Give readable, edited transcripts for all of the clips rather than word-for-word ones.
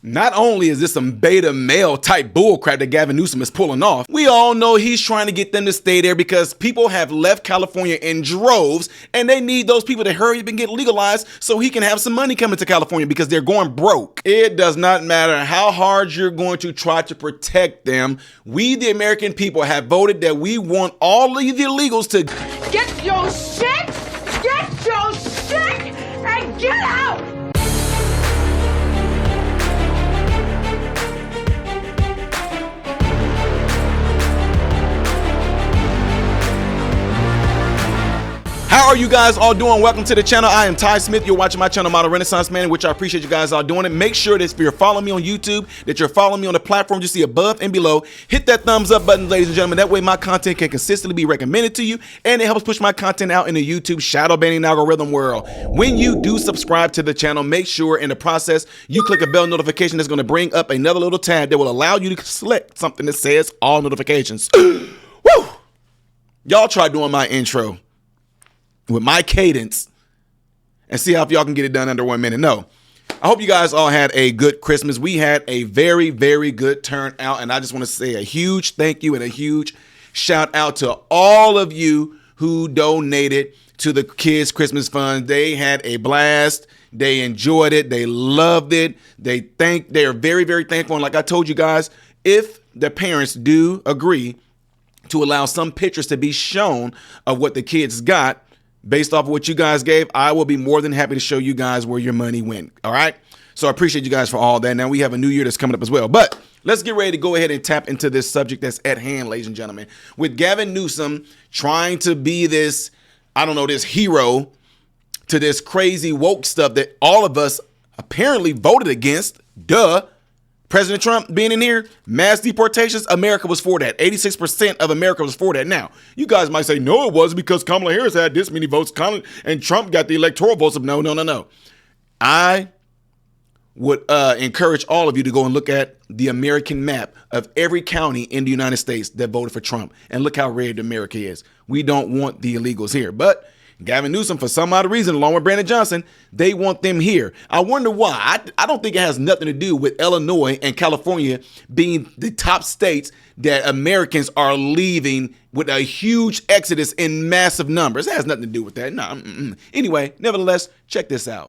Not only is this some beta male type bullcrap that Gavin Newsom is pulling off, we all know he's trying to get them to stay there because people have left California in droves and they need those people to hurry up and get legalized so he can have some money coming to California because they're going broke. It does not matter how hard you're going to try to protect them. We, the American people, have voted that we want all of the illegals to get your shit, and get out! How are you guys all doing? Welcome to the channel. I am Ty Smith. You're watching my channel, Model Renaissance Man, which I appreciate you guys all doing it. Make sure that if you're following me on YouTube, that you're following me on the platform you see above and below. Hit that thumbs up button, ladies and gentlemen. That way my content can consistently be recommended to you, and it helps push my content out in the YouTube shadow banning algorithm world. When you do subscribe to the channel, make sure in the process you click a bell notification that's going to bring up another little tab that will allow you to select something that says all notifications. Woo! Y'all try doing my intro with my cadence and see how if y'all can get it done under 1 minute. No, I hope you guys all had a good Christmas. We had a very, very good turnout, and I just want to say a huge thank you and a huge shout out to all of you who donated to the kids' Christmas fund. They had a blast. They enjoyed it. They loved it. They are very, very thankful. And like I told you guys, if the parents do agree to allow some pictures to be shown of what the kids got, based off of what you guys gave, I will be more than happy to show you guys where your money went. All right. So I appreciate you guys for all that. Now we have a new year that's coming up as well. But let's get ready to go ahead and tap into this subject that's at hand, ladies and gentlemen. With Gavin Newsom trying to be this, I don't know, this hero to this crazy woke stuff that all of us apparently voted against. Duh. President Trump being in here, mass deportations, America was for that. 86% of America was for that. Now, you guys might say, no, it wasn't because Kamala Harris had this many votes and Trump got the electoral votes. No. I would encourage all of you to go and look at the American map of every county in the United States that voted for Trump and look how red America is. We don't want the illegals here, but Gavin Newsom, for some odd reason, along with Brandon Johnson, they want them here. I wonder why. I don't think it has nothing to do with Illinois and California being the top states that Americans are leaving with a huge exodus in massive numbers. It has nothing to do with that. No. Anyway, nevertheless, check this out.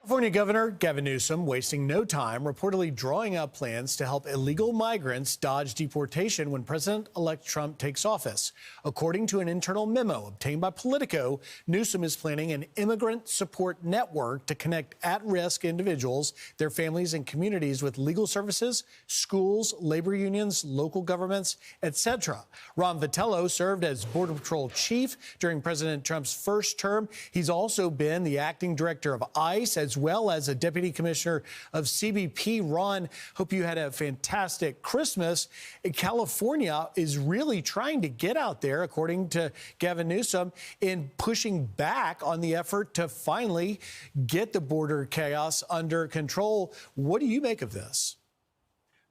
California Governor Gavin Newsom wasting no time reportedly drawing up plans to help illegal migrants dodge deportation when President-elect Trump takes office. According to an internal memo obtained by Politico, Newsom is planning an immigrant support network to connect at-risk individuals, their families, and communities with legal services, schools, labor unions, local governments, etc. Ron Vitello served as Border Patrol chief during President Trump's first term. He's also been the acting director of ICE as well as a deputy commissioner of CBP. Ron, hope you had a fantastic Christmas. California is really trying to get out there, according to Gavin Newsom, in pushing back on the effort to finally get the border chaos under control. What do you make of this?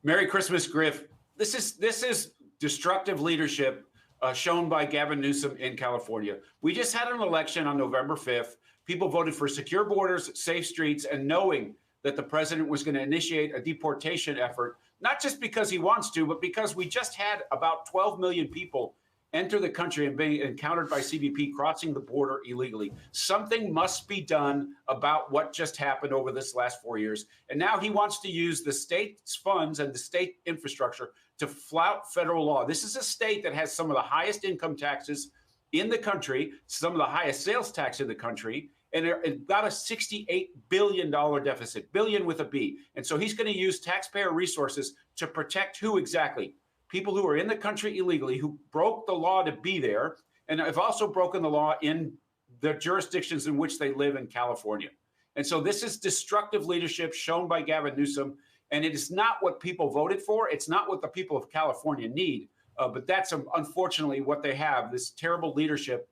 Merry Christmas, Griff. This is destructive leadership shown by Gavin Newsom in California. We just had an election on November 5th. People voted for secure borders, safe streets, and knowing that the president was going to initiate a deportation effort, not just because he wants to, but because we just had about 12 million people enter the country and being encountered by CBP crossing the border illegally. Something must be done about what just happened over this last 4 years. And now he wants to use the state's funds and the state infrastructure to flout federal law. This is a state that has some of the highest income taxes in the country, some of the highest sales tax in the country, and it got a $68 billion deficit, billion with a B. And so he's going to use taxpayer resources to protect who exactly? People who are in the country illegally, who broke the law to be there, and have also broken the law in the jurisdictions in which they live in California. And so this is destructive leadership shown by Gavin Newsom, and it is not what people voted for. It's not what the people of California need. But that's unfortunately what they have, this terrible leadership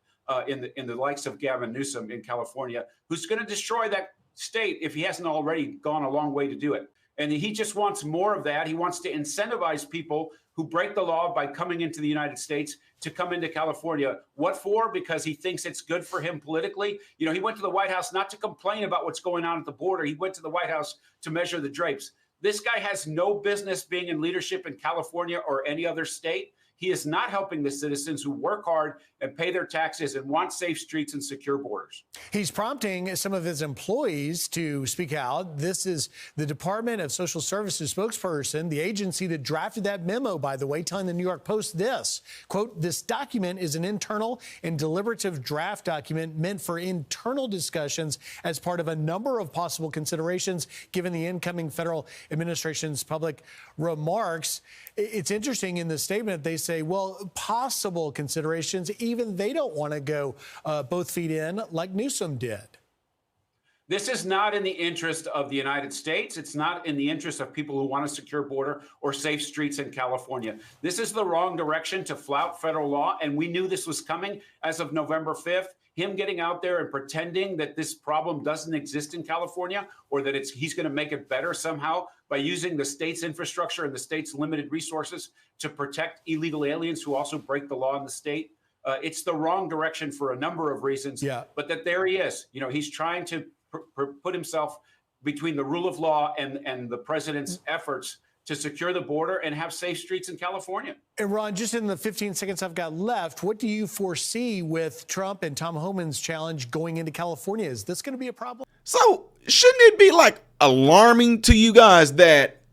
in the likes of Gavin Newsom in California, who's going to destroy that state if he hasn't already gone a long way to do it. And he just wants more of that. He wants to incentivize people who break the law by coming into the United States to come into California. What for? Because he thinks it's good for him politically. You know, he went to the White House not to complain about what's going on at the border. He went to the White House to measure the drapes. This guy has no business being in leadership in California or any other state. He is not helping the citizens who work hard and pay their taxes and want safe streets and secure borders. He's prompting some of his employees to speak out. This is the Department of Social Services spokesperson, the agency that drafted that memo, by the way, telling the New York Post this, quote, "This document is an internal and deliberative draft document meant for internal discussions as part of a number of possible considerations given the incoming federal administration's public remarks." It's interesting in the statement, they say, well, possible considerations, even they don't want to go both feet in like Newsom did. This is not in the interest of the United States. It's not in the interest of people who want a secure border or safe streets in California. This is the wrong direction to flout federal law, and we knew this was coming as of November 5th. Him getting out there and pretending that this problem doesn't exist in California or that he's going to make it better somehow by using the state's infrastructure and the state's limited resources to protect illegal aliens who also break the law in the state. It's the wrong direction for a number of reasons. Yeah. But that there he is. You know, he's trying to put himself between the rule of law and the president's efforts to secure the border and have safe streets in California. And Ron, just in the 15 seconds I've got left, what do you foresee with Trump and Tom Homan's challenge going into California? Is this going to be a problem? So shouldn't it be like alarming to you guys that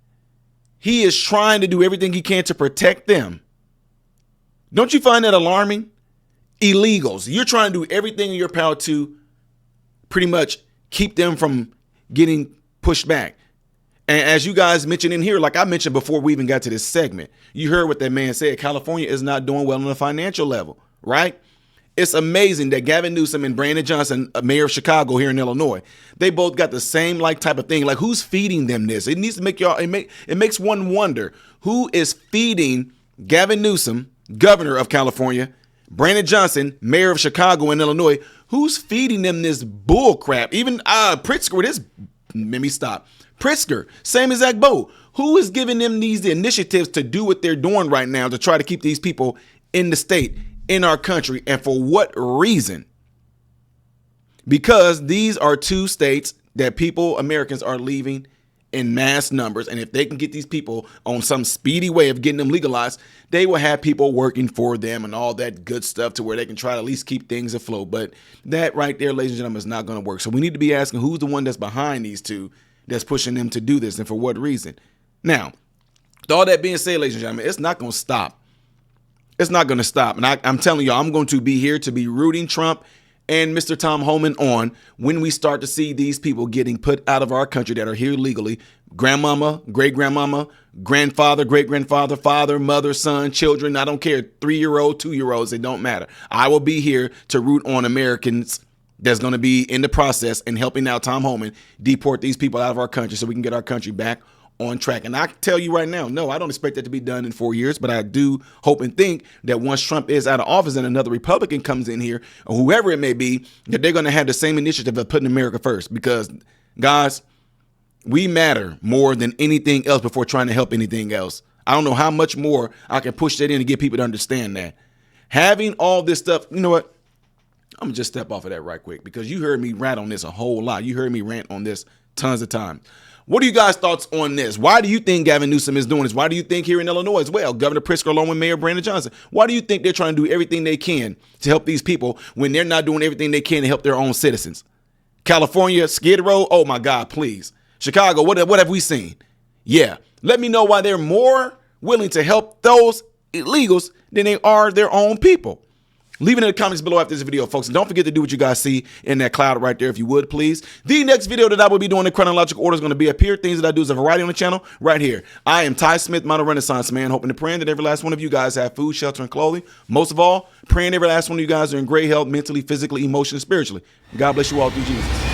he is trying to do everything he can to protect them? Don't you find that alarming? Illegals. You're trying to do everything in your power to pretty much keep them from getting pushed back. And as you guys mentioned in here, like I mentioned before we even got to this segment, you heard what that man said. California is not doing well on the financial level, right? It's amazing that Gavin Newsom and Brandon Johnson, mayor of Chicago here in Illinois, they both got the same like type of thing. Like, who's feeding them this? It needs to make y'all, it makes one wonder who is feeding Gavin Newsom, governor of California, Brandon Johnson, mayor of Chicago in Illinois. Who's feeding them this bull crap? Even Pritzker, this made me stop. Pritzker, same exact boat. Who is giving them these initiatives to do what they're doing right now to try to keep these people in the state, in our country, and for what reason? Because these are two states that Americans are leaving in mass numbers. And if they can get these people on some speedy way of getting them legalized, they will have people working for them and all that good stuff to where they can try to at least keep things afloat. But that right there, ladies and gentlemen, is not going to work. So we need to be asking who's the one that's behind these two that's pushing them to do this and for what reason. Now, with all that being said, ladies and gentlemen, it's not going to stop. It's not going to stop. And I'm telling you, I'm going to be here to be rooting Trump and Mr. Tom Homan on when we start to see these people getting put out of our country that are here legally. Grandmama, great-grandmama, grandfather, great-grandfather, father, mother, son, children. I don't care. 3-year-old, 2-year-olds. It don't matter. I will be here to root on Americans that's going to be in the process and helping out Tom Homan deport these people out of our country so we can get our country back on track. And I can tell you right now, no, I don't expect that to be done in 4 years, but I do hope and think that once Trump is out of office and another Republican comes in here, or whoever it may be, that they're going to have the same initiative of putting America first. Because, guys, we matter more than anything else before trying to help anything else. I don't know how much more I can push that in to get people to understand that. Having all this stuff, you know what? I'm going to just step off of that right quick because you heard me rant on this a whole lot. You heard me rant on this tons of times. What are you guys' thoughts on this? Why do you think Gavin Newsom is doing this? Why do you think here in Illinois as well, Governor Pritzker along with Mayor Brandon Johnson, why do you think they're trying to do everything they can to help these people when they're not doing everything they can to help their own citizens? California, Skid Row, oh my God, please. Chicago, what have we seen? Yeah, let me know why they're more willing to help those illegals than they are their own people. Leave it in the comments below after this video, folks. And don't forget to do what you guys see in that cloud right there, if you would, please. The next video that I will be doing in chronological order is going to be up here. Things that I do as a variety on the channel right here. I am Ty Smith, Model Renaissance Man, hoping and praying that every last one of you guys have food, shelter, and clothing. Most of all, praying every last one of you guys are in great health, mentally, physically, emotionally, spiritually. God bless you all through Jesus.